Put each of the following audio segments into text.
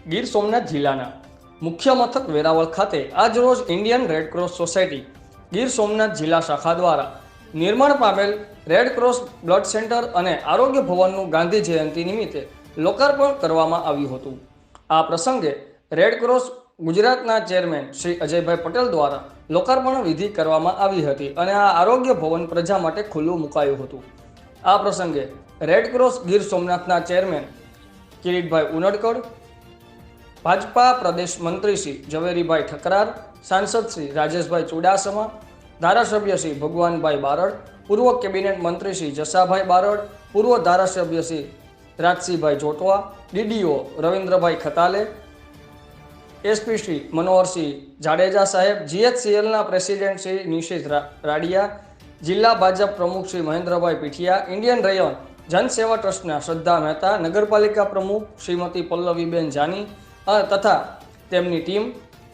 ગીર સોમનાથ જિલ્લાના મુખ્ય મથક વેરાવળ ખાતે આજરોજ Indian red cross society Gir Somnath જિલ્લા શાખા દ્વારા નિર્માણ પામેલ રેડ ક્રોસ બ્લડ સેન્ટર અને આરોગ્ય ભવનનું ગાંધી જયંતિ નિમિત્તે લોકાર્પણ કરવામાં આવ્યું હતું। આ પ્રસંગે રેડ ક્રોસ ગુજરાતના ચેરમેન શ્રી અજયભાઈ પટેલ દ્વારા લોકાર્પણ વિધિ કરવામાં આવી હતી અને આ આરોગ્ય ભવન પ્રજા માટે ખુલ્લું મુકાયું હતું। આ પ્રસંગે રેડ ક્રોસ ગીર સોમનાથના ચેરમેન કિરીટભાઈ ઉનડકડ, ભાજપા પ્રદેશ મંત્રી શ્રી ઝવેરીભાઈ ઠકરાર, સાંસદ શ્રી રાજેશભાઈ ચુડાસમા, ધારાસભ્ય શ્રી ભગવાનભાઈ બારડ, પૂર્વ કેબિનેટ મંત્રી શ્રી જસાભાઈ બારડ, પૂર્વ ધારાસભ્ય શ્રી રાજસિંહભાઈ જોટવા, ડીડીઓ રવિન્દ્રભાઈ ખતાલે, એસપી શ્રી મનોહરસિંહ જાડેજા સાહેબ, જીએચસીએલના પ્રેસિડેન્ટ શ્રી નિશિત રાડિયા, જિલ્લા ભાજપ પ્રમુખ શ્રી મહેન્દ્રભાઈ પીઠિયા, ઇન્ડિયન રેયોન જનસેવા ટ્રસ્ટના શ્રદ્ધા મહેતા, નગરપાલિકા પ્રમુખ શ્રીમતી પલ્લવીબેન જાની તથા તેમની ટીમ,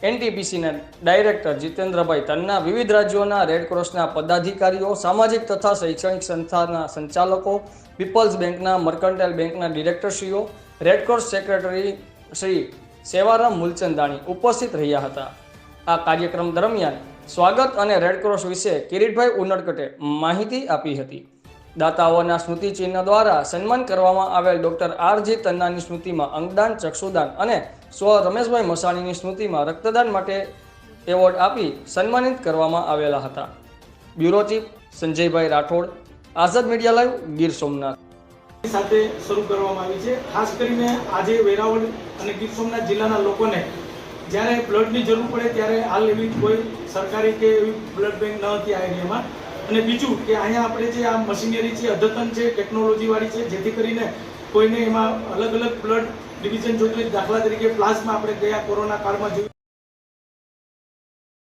એનટીપીસીના ડાયરેક્ટર જીતેન્દ્રભાઈ તન્ના, વિવિધ રાજ્યોના રેડક્રોસના પદાધિકારીઓ, સામાજિક તથા શૈક્ષણિક સંસ્થાના સંચાલકો, પીપલ્સ બેંકના, મર્કન્ટાઇલ બેંકના ડિરેક્ટરશ્રીઓ, રેડક્રોસ સેક્રેટરી શ્રી સેવારામ મૂલચંદાણી ઉપસ્થિત રહ્યા હતા। આ કાર્યક્રમ દરમિયાન સ્વાગત અને રેડક્રોસ વિશે કિરીટભાઈ ઉનડકટે માહિતી આપી હતી। દાતાઓના સ્મૃતિ ચિહ્ન દ્વારા સન્માન કરવામાં આવેલ ડોક્ટર આરજી તન્નાની સ્મૃતિમાં અંગદાન, ચક્ષુદાન અને સ્વ રમેશભાઈ મસાણીની સ્મૃતિમાં રક્તદાન માટે એવોર્ડ આપી સન્માનિત કરવામાં આવેલા હતા। બ્યુરો ચીફ સંજયભાઈ રાઠોડ, આઝાદ મીડિયા લાઈવ, ગીર સોમનાથ સાથે શરૂ કરવામાં આવી છે। ખાસ કરીને આજે વેરાવળ અને ગીર સોમનાથ જિલ્લાના લોકોને જ્યારે બ્લડની જરૂર પડે ત્યારે હાલ એવી કોઈ સરકારી કે એવી બ્લડ બેંક ન હતી આ એરિયામાં। અને બીજું કે અહીંયા આપણે જે આ મશીનરી છે અદ્યતન છે, ટેકનોલોજીવાળી છે, જેથી કરીને કોઈને એમાં અલગ અલગ બ્લડ ડિવિઝન જોઈતું હોય, દાખલા તરીકે પ્લાઝમા આપણે ગયા કોરોના કાળમાં જોયું।